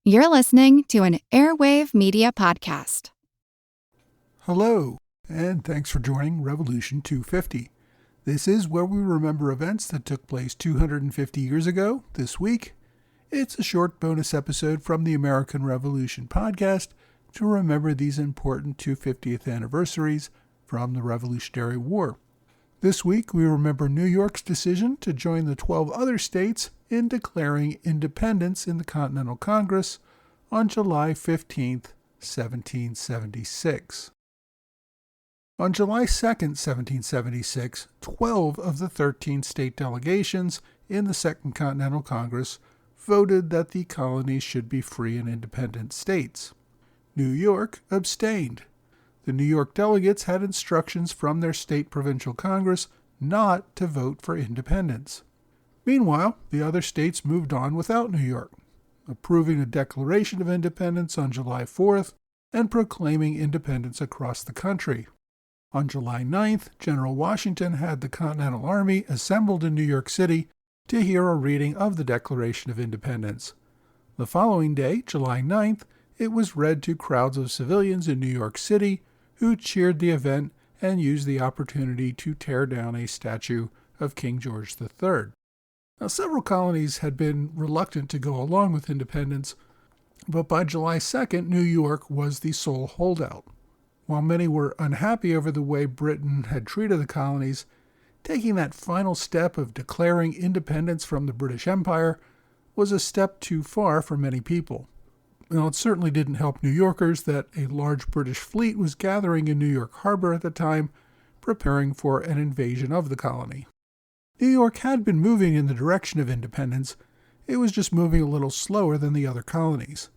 You're listening to an Airwave Media Podcast. Hello, and thanks for joining Revolution 250. This is where we remember events that took place 250 years ago this week. It's a short bonus episode from the American Revolution podcast to remember these important 250th anniversaries from the Revolutionary War. This week, we remember New York's decision to join the 12 other states in declaring independence in the Continental Congress on July 15, 1776. On July 2, 1776, 12 of the 13 state delegations in the Second Continental Congress voted that the colonies should be free and independent states. New York abstained. The New York delegates had instructions from their state provincial Congress not to vote for independence. Meanwhile, the other states moved on without New York, approving a Declaration of Independence on July 4th and proclaiming independence across the country. On July 9th, General Washington had the Continental Army assembled in New York City to hear a reading of the Declaration of Independence. The following day, July 9th, it was read to crowds of civilians in New York City who cheered the event and used the opportunity to tear down a statue of King George III. Now, several colonies had been reluctant to go along with independence, but by July 2nd, New York was the sole holdout. While many were unhappy over the way Britain had treated the colonies, taking that final step of declaring independence from the British Empire was a step too far for many people. Now, it certainly didn't help New Yorkers that a large British fleet was gathering in New York Harbor at the time, preparing for an invasion of the colony. New York had been moving in the direction of independence. It was just moving a little slower than the other colonies.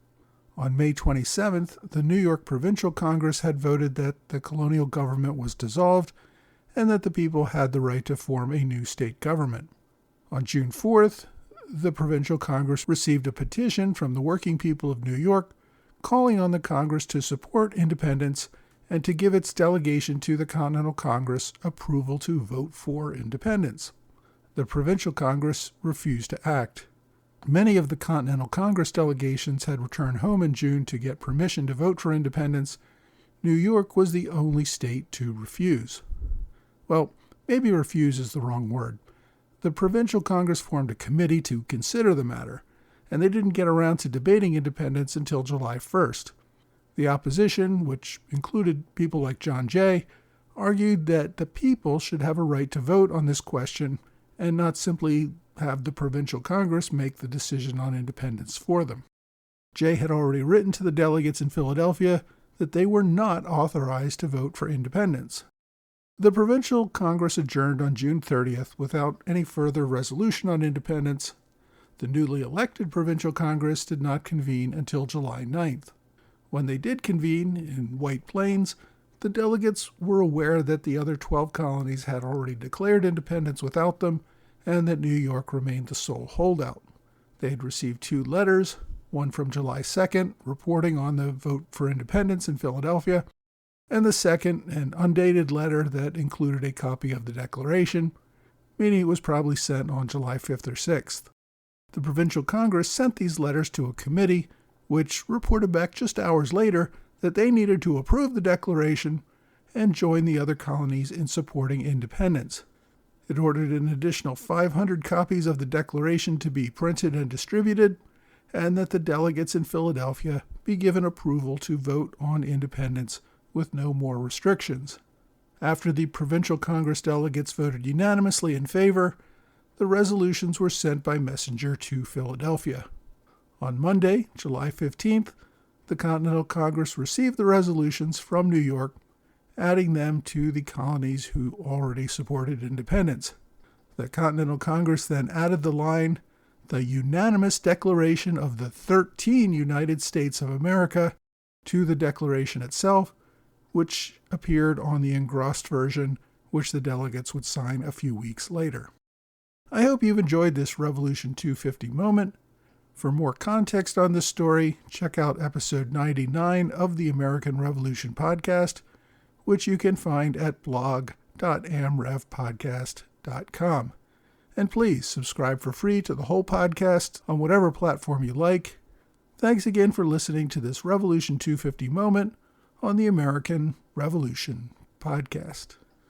On May 27th, the New York Provincial Congress had voted that the colonial government was dissolved and that the people had the right to form a new state government. On June 4th, the Provincial Congress received a petition from the working people of New York calling on the Congress to support independence and to give its delegation to the Continental Congress approval to vote for independence. The Provincial Congress refused to act. Many of the Continental Congress delegations had returned home in June to get permission to vote for independence. New York was the only state to refuse. Well, maybe refuse is the wrong word. The Provincial Congress formed a committee to consider the matter, and they didn't get around to debating independence until July 1st. The opposition, which included people like John Jay, argued that the people should have a right to vote on this question and not simply have the Provincial Congress make the decision on independence for them. Jay had already written to the delegates in Philadelphia that they were not authorized to vote for independence. The Provincial Congress adjourned on June 30th without any further resolution on independence. The newly elected Provincial Congress did not convene until July 9th. When they did convene in White Plains, the delegates were aware that the other 12 colonies had already declared independence without them and that New York remained the sole holdout. They had received 2 letters, one from July 2nd reporting on the vote for independence in Philadelphia, and the second, an undated letter that included a copy of the Declaration, meaning it was probably sent on July 5th or 6th. The Provincial Congress sent these letters to a committee, which reported back just hours later that they needed to approve the Declaration and join the other colonies in supporting independence. It ordered an additional 500 copies of the Declaration to be printed and distributed, and that the delegates in Philadelphia be given approval to vote on independence with no more restrictions. After the Provincial Congress delegates voted unanimously in favor, the resolutions were sent by messenger to Philadelphia. On Monday, July 15th, the Continental Congress received the resolutions from New York, adding them to the colonies who already supported independence. The Continental Congress then added the line, "The unanimous declaration of the 13 United States of America," to the declaration itself, which appeared on the engrossed version, which the delegates would sign a few weeks later. I hope you've enjoyed this Revolution 250 moment. For more context on this story, check out episode 99 of the American Revolution podcast, which you can find at blog.amrevpodcast.com. And please subscribe for free to the whole podcast on whatever platform you like. Thanks again for listening to this Revolution 250 moment on the American Revolution podcast.